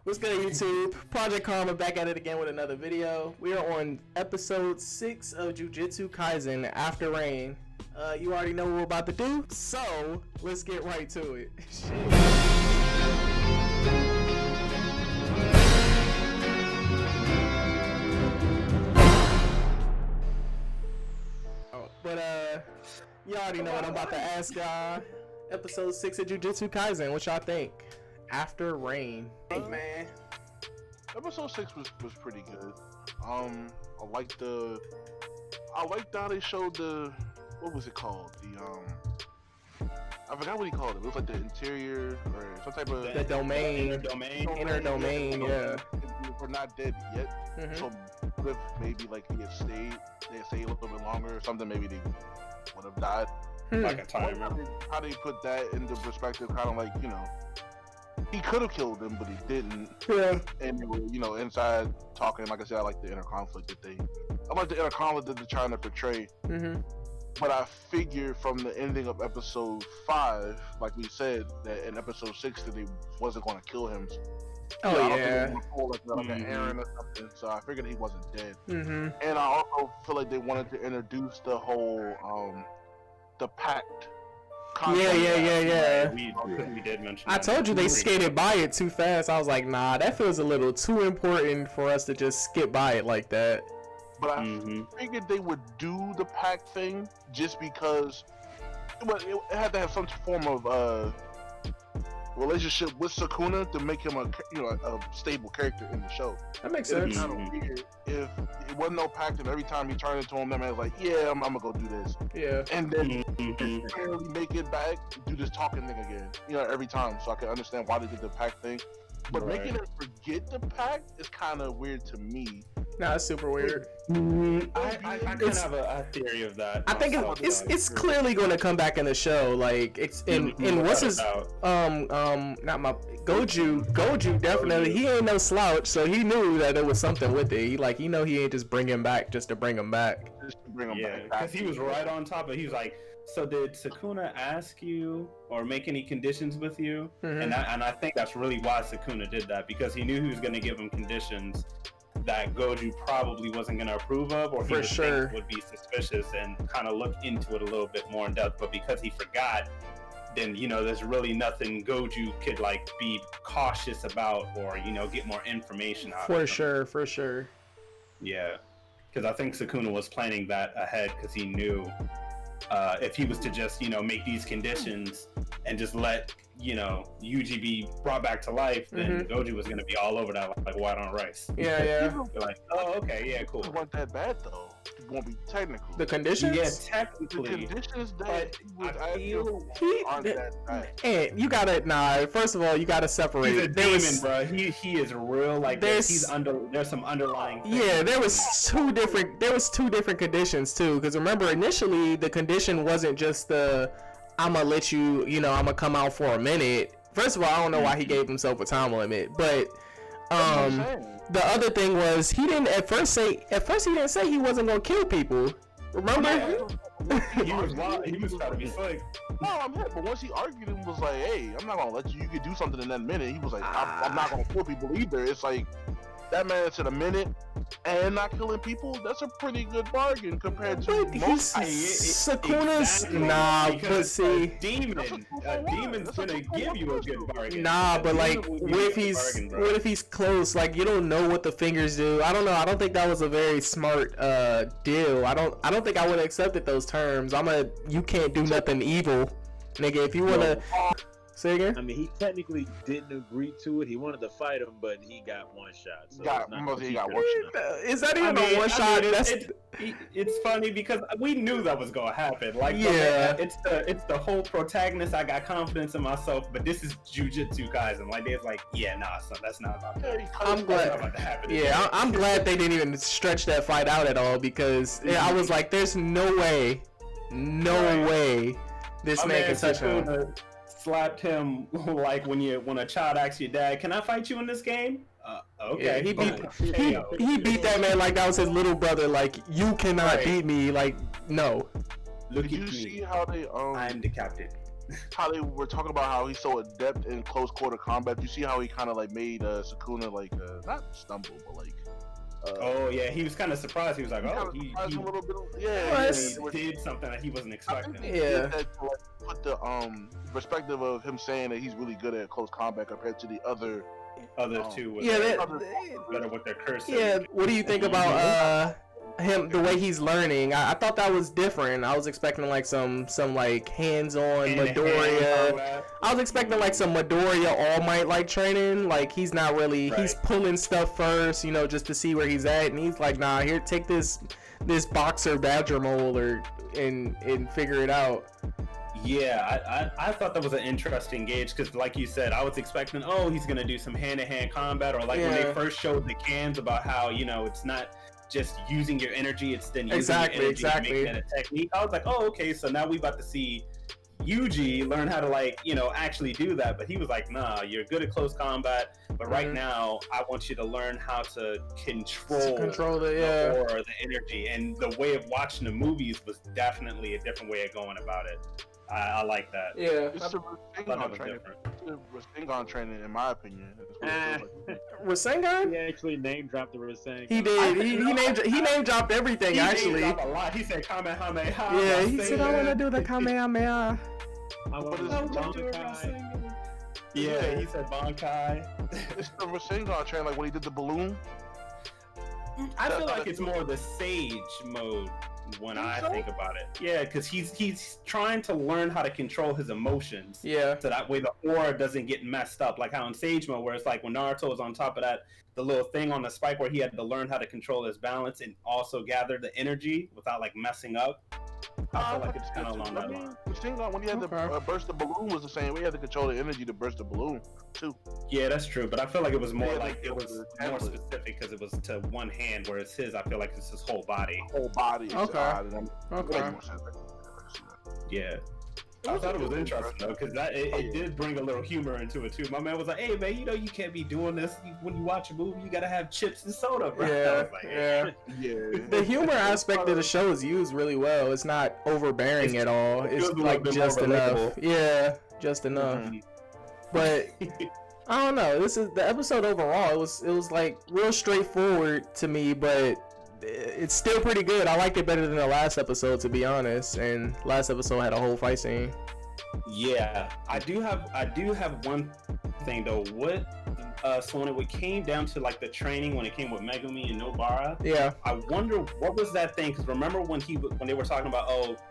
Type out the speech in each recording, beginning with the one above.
What's good, YouTube? Project Karma back at it again with another video. We are on episode 6 of Jujutsu Kaisen After Rain. You already know what we're about to do, so let's get right to it. You already know what I'm about to ask y'all. Episode 6 of Jujutsu Kaisen, what y'all think? After Rain. Hey, man. Episode 6 was pretty good. I liked how they showed the, what was it called? I forgot what he called it. It was like the interior or some type of the domain. Inner domain, yeah. We're not dead yet. Mm-hmm. So if maybe like they had stayed a little bit longer or something, maybe they would have died. Like a timer. How they put that into perspective, kind of like, you know, he could have killed them, but he didn't. Yeah. And they were, you know, inside talking. Like I said, I like the inner conflict I like the inner conflict that they're trying to portray. Mm-hmm. But I figured from the ending of episode 5, like we said, that in episode 6 that they wasn't going to kill him. Oh, I yeah. don't think they were gonna pull like an Aaron or something. So I figured he wasn't dead. Mm-hmm. And I also feel like they wanted to introduce the whole the pact. Yeah. We did mention I told you they skated by it too fast. I was like, nah, that feels a little too important for us to just skip by it like that. But I figured they would do the pact thing just because it had to have some form of relationship with Sukuna to make him a stable character in the show. That makes sense. It's kind of weird if it wasn't no pact and every time he turned into him, that man was like, yeah, I'm gonna go do this. Yeah. And then barely make it back, do this talking thing again. You know, every time. So I can understand why they did the pact thing. But making it forget the pact is kind of weird to me. Nah, it's super weird. I kind of have a theory of that. I think it's clearly going to come back in the show. Like it's in what's his not my Goju definitely. He ain't no slouch, so he knew that there was something with it. He ain't just bring him back just to bring him back. Yeah, because he was right on top of it. He was like, so did Sukuna ask you or make any conditions with you? Mm-hmm. And I think that's really why Sukuna did that, because he knew he was going to give him conditions that Goju probably wasn't going to approve of, or he would be suspicious and kind of look into it a little bit more in depth. But because he forgot, then, you know, there's really nothing Goju could like be cautious about or, you know, get more information out of. For sure. Yeah, because I think Sukuna was planning that ahead, because he knew if he was to just, you know, make these conditions and just let, you know, Yuji be brought back to life, then Goju was going to be all over that like white on rice. Yeah. Like, oh, okay, yeah, cool. It wasn't that bad, though. It won't be technical. The conditions? Yeah, technically. The conditions that I feel aren't that bad. And you gotta, first of all, you gotta separate. He's a demon, bro. He is real. Like, there's some underlying things. Yeah, there was two different conditions, too. Because remember, initially, the condition wasn't just I'm gonna let you, you know, I'm gonna come out for a minute. First of all, I don't know why he gave himself a time limit, but the other thing was he didn't at first he didn't say he wasn't gonna kill people. Remember? He was trying to be slick. No, I'm hit. But once he argued and was like, "Hey, I'm not gonna let you. You could do something in that minute." He was like, "I'm not gonna kill people either." It's like that man said a minute and not killing people. That's a pretty good bargain compared to most. Sukuna's but see, demon's gonna give you a good bargain. But like, what if he's close? Like, you don't know what the fingers do. I don't know. I don't think that was a very smart deal. I don't think I would have accepted those terms. You can't do nothing evil, nigga. If you wanna. Say again? I mean, he technically didn't agree to it. He wanted to fight him, but he got one shot. So he got one shot. Is that even a one shot? It's funny because we knew that was gonna happen. Like, yeah, it's the whole protagonist. I got confidence in myself, but this is Jujutsu Kaisen. Like, they're like, yeah, nah, son, that's not about that. I'm glad. Yeah, I'm glad they didn't even stretch that fight out at all, because I was like, there's no way this man can touch him. Slapped him like when a child asks your dad, "Can I fight you in this game?" Okay. Yeah, he beat that man like that was his little brother. Like, you cannot beat me. Like, no. Look Did at you me. see how they I'm the captain. how they were talking about how he's so adept in close quarter combat. You see how he kind of like made Sukuna like not stumble, but like. Oh yeah, he was kind of surprised. He was like, "Oh, he a little bit. he did something that he wasn't expecting." Yeah. That to, like, put the perspective of him saying that he's really good at close combat compared to the other two. With better with their curse. Yeah. What do you think about him, the way he's learning? I thought that was different. I was expecting like some like hands-on Midoriya. I was expecting like some Midoriya All Might like training. Like he's not really. Right. He's pulling stuff first, just to see where he's at, and he's like, nah, here, take this boxer badger mold and figure it out. Yeah, I thought that was an interesting gauge because, like you said, I was expecting, he's gonna do some hand-to-hand combat, or like when they first showed the cans about how it's not just using your energy, it's then using your energy to make that a technique. I was like, okay, so now we about to see Yuji learn how to actually do that. But he was like, nah, you're good at close combat, but right now I want you to learn how to control it, or the energy. And the way of watching the movies was definitely a different way of going about it. I like that. Yeah, it's a Rasengan training, in my opinion. Rasengan? He actually name dropped the Rasengan. He did. He name dropped everything. Actually, a lot. He said Kamehameha. Yeah, he said I want to do the Kamehameha. I want to do Bankai. Yeah, he said Bankai. It's the Rasengan training, like when he did the balloon. I feel like it's more the Sage mode when I think about it. Yeah, because he's trying to learn how to control his emotions. Yeah. So that way the aura doesn't get messed up. Like how in Sage mode, where it's like when Naruto was on top of that, the little thing on the spike where he had to learn how to control his balance and also gather the energy without like messing up. I feel like it's kind of along that line. When he had to burst the balloon was the same way. He had to control the energy to burst the balloon too. Yeah, that's true. But I feel like it was more it was more specific because it was to one hand, whereas his, I feel like it's his whole body. Okay. Yeah. I thought it was interesting though, because it did bring a little humor into it too. My man was like, "Hey man, you can't be doing this when you watch a movie. You gotta have chips and soda, bro." Yeah, I was like, yeah. The humor aspect of the show is used really well. It's not overbearing at all. It's like just enough. Yeah, just enough. Mm-hmm. But I don't know. This is the episode overall. It was like real straightforward to me, but it's still pretty good. I liked it better than the last episode, to be honest. And last episode had a whole fight scene. Yeah, I do have one thing though. So when it came down to like the training, when it came with Megumi and Nobara, yeah, I wonder what was that thing? Because remember when they were talking about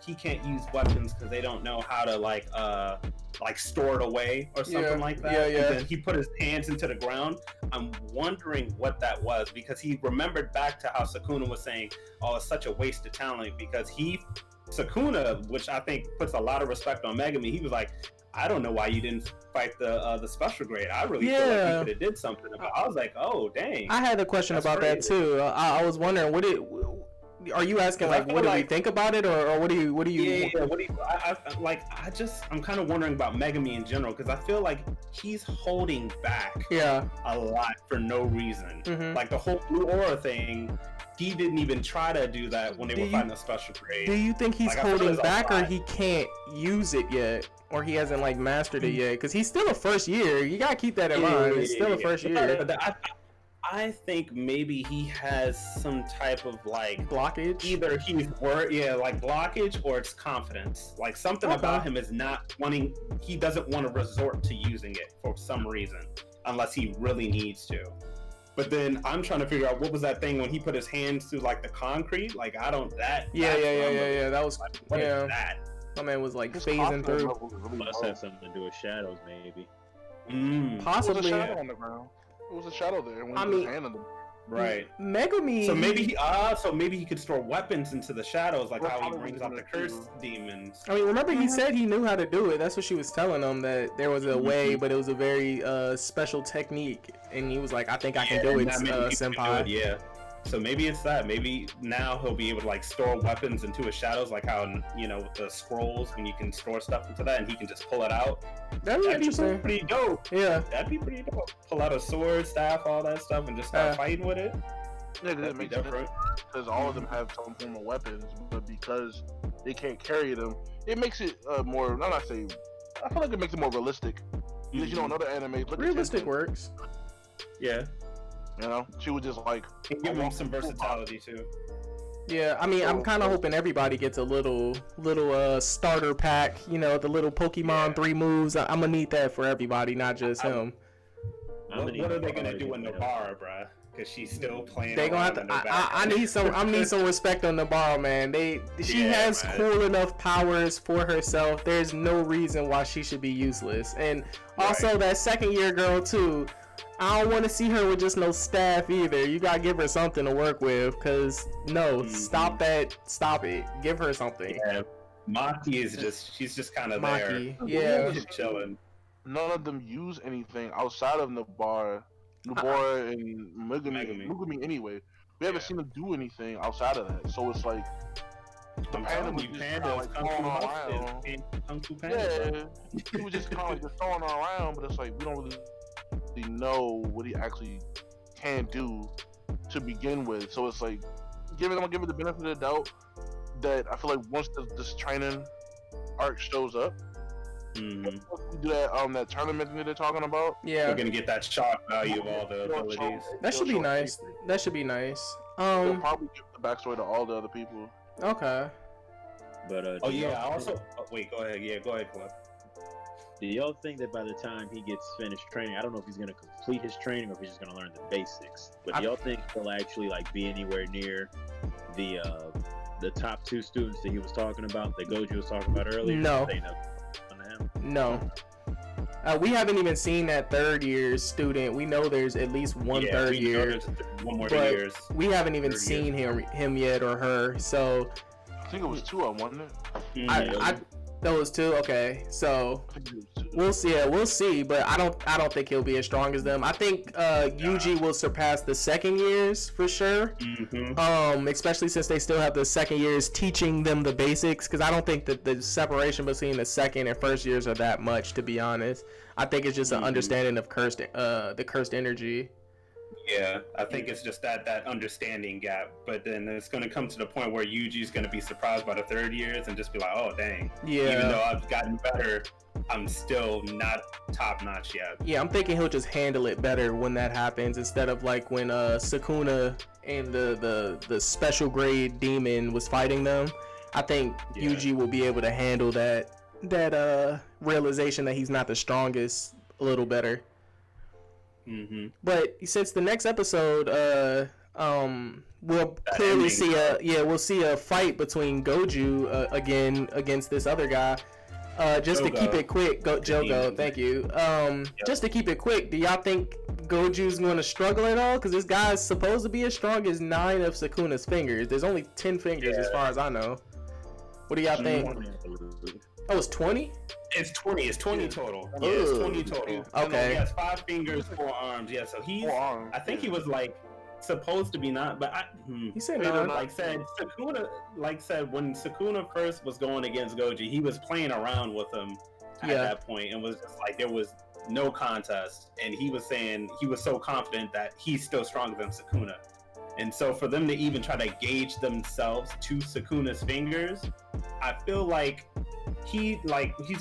he can't use weapons because they don't know how to like store it away or something like that. Yeah. And then he put his hands into the ground. I'm wondering what that was because he remembered back to how Sukuna was saying, it's such a waste of talent because Sukuna, which I think puts a lot of respect on Megumi, he was like, I don't know why you didn't fight the special grade. I really feel like you could have did something about it. I was like, oh dang. I had a question about that too. I was wondering, are you asking like what do we think about it, or what do you? I'm kind of wondering about Megumi in general because I feel like he's holding back a lot for no reason. Mm-hmm. Like the whole blue aura thing, he didn't even try to do that when they were fighting the special grade. Do you think he's holding back, or he can't use it yet, or he hasn't like mastered it yet? Because he's still a first year. You gotta keep that in mind. He's still a first year. I think maybe he has some type of like blockage. Either he's like blockage, or it's confidence. Like something about him is not wanting. He doesn't want to resort to using it for some reason, unless he really needs to. But then I'm trying to figure out what was that thing when he put his hands through like the concrete. Like I don't that. Yeah. That was what is that? My man was like phasing through. Must have something to do with shadows, maybe. Possibly. It was a shadow there when he put his hand on them. Right. Megumi. So maybe he could store weapons into the shadows, like how he brings out the cursed demons. I mean, remember he said he knew how to do it. That's what she was telling him, that there was a way, but it was a very special technique. And he was like, I think I can do it, senpai. Yeah. So maybe it's that. Maybe now he'll be able to like store weapons into his shadows, like how with the scrolls when you can store stuff into that, and he can just pull it out. That'd be pretty dope. Yeah, that'd be pretty dope. Pull out a sword, staff, all that stuff, and just start fighting with it. Yeah, that makes different because all of them have some form of weapons, but because they can't carry them, it makes it more. I'm not saying I feel like it makes it more realistic. Because you know, another anime, look Realistic at works. Yeah. You know, she was just like, And give him some versatility too. Yeah, I mean, I'm kind of hoping everybody gets a little starter pack. You know, the little Pokemon 3 moves. I'm gonna need that for everybody, not just him. What are they gonna do with Nobara, bruh? Because she's still playing. They gonna have to. I need some respect on Nobara, man. She has cool enough powers for herself. There's no reason why she should be useless. And also that second year girl too. I don't want to see her with just no staff either. You gotta give her something to work with. Cause stop that. Stop it. Give her something. Yeah, Maki is she's just kind of there. Yeah, just chilling. None of them use anything outside of Nobara and Megumi anyway. We haven't seen them do anything outside of that. So it's like the Panda was just kind of like throwing her around. Yeah, he was just kind of like throwing her around, but it's like we don't really know what he actually can do to begin with. So it's like I'm gonna give it the benefit of the doubt that I feel like once this training arc shows up, we do that tournament that they're talking about. Yeah, we're gonna get that shock value of all the abilities. That should be nice. That should be nice. They'll probably give the backstory to all the other people. Okay. But wait, go ahead. Yeah, go ahead, Cliff. Do y'all think that by the time he gets finished training, I don't know if he's going to complete his training or if he's just going to learn the basics, but do y'all think he'll actually like be anywhere near the top 2 students that he was talking about, that Goju was talking about earlier? No. No. We haven't even seen that third year student. We know there's at least one third year. One more 2 years. We haven't even seen him yet or her. So I think it was 2, wasn't it? That was 2. Okay, so we'll see. Yeah, we'll see. But I don't think he'll be as strong as them. I think Yuji will surpass the second years for sure. Especially since they still have the second years teaching them the basics. Because I don't think that the separation between the second and first years are that much, to be honest. I think it's just an understanding of the cursed energy. Yeah, I think it's just that understanding gap, but then it's going to come to the point where Yuji's going to be surprised by the third years and just be like, oh, dang. Yeah. Even though I've gotten better, I'm still not top notch yet. Yeah, I'm thinking he'll just handle it better when that happens, instead of like when Sukuna and the special grade demon was fighting them. I think Yuji will be able to handle that realization that he's not the strongest a little better. But since the next episode, we'll clearly see a fight between Goju again against this other guy. Just to keep it quick, Jogo, thank you. Just to keep it quick, do y'all think Goju's going to struggle at all? Because this guy is supposed to be as strong as 9 of Sukuna's fingers. There's only 10 fingers as far as I know. What do y'all think? Oh, it's 20? It's 20. It's 20 total. Yeah, it's 20 total. Okay. He has 5 fingers, 4 arms. Yeah, so he's. I think he was like supposed to be not, but he said no. Sukuna when Sukuna first was going against Goju, he was playing around with him at that point, and was just like there was no contest, and he was saying he was so confident that he's still stronger than Sukuna. And so for them to even try to gauge themselves to Sukuna's fingers, I feel like he's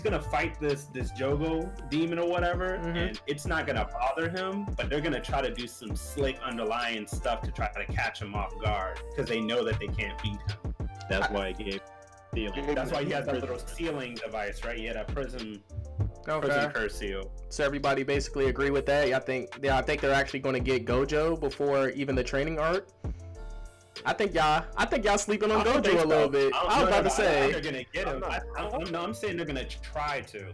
gonna fight this Jogo demon or whatever, and it's not gonna bother him, but they're gonna try to do some slick underlying stuff to try to catch him off guard because they know that they can't beat him. That's why he gave sealing. That's why he has that little sealing device, right? Yeah, that prison curse seal. So everybody basically agree with that. I think they're actually going to get Gojo before even the training arc. I think y'all sleeping on Gojo a little bit. I was about to say they're gonna get him. I'm saying they're gonna try to.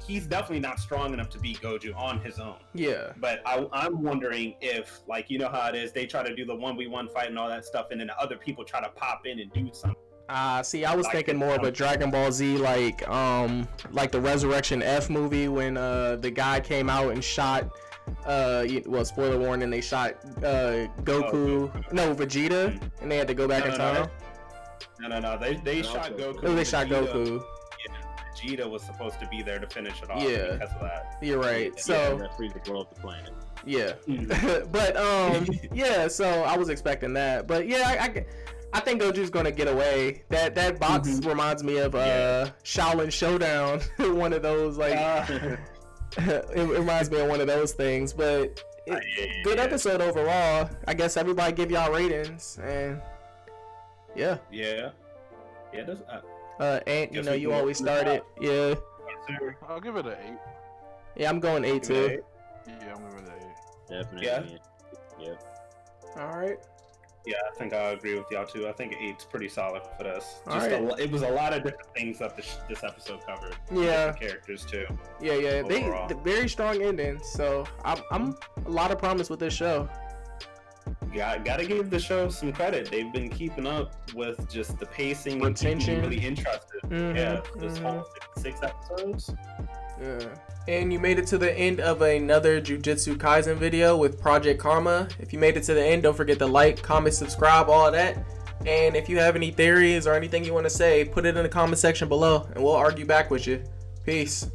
He's definitely not strong enough to beat Goju on his own. Yeah. But I'm wondering if, you know how it is, they try to do the 1v1 fight and all that stuff, and then other people try to pop in and do something. See, I was thinking more of a Dragon Ball Z, like the Resurrection F movie when the guy came out and shot. Spoiler warning, they shot Vegeta, and they had to go back in time. No, they shot Goku. Oh, they shot Goku. Yeah, Vegeta was supposed to be there to finish it off because of that. You're right. So that freed the world of the planet. Yeah. But so I was expecting that. But yeah, I think Goju's gonna get away. That box reminds me of Shaolin Showdown. One of those like it reminds me of one of those things. But good episode overall. I guess everybody give y'all ratings and yeah. That's, and you know you always started. Yeah. I'll give it an 8. Yeah, I'm going 8 too. Yeah, I'm giving it an 8. Definitely. Yeah. All right. Yeah, I think I agree with y'all too. I think 8's pretty solid for this. It was a lot of different things that this episode covered. Yeah. Different characters too. Yeah. They very strong ending. So I'm a lot of promise with this show. Gotta give the show some credit. They've been keeping up with just the pacing and tension. really interested. This whole 6 episodes. Yeah. And you made it to the end of another Jujutsu Kaisen video with Project Karma. If you made it to the end, don't forget to like, comment, subscribe, all that. And if you have any theories or anything you want to say, put it in the comment section below and we'll argue back with you. Peace.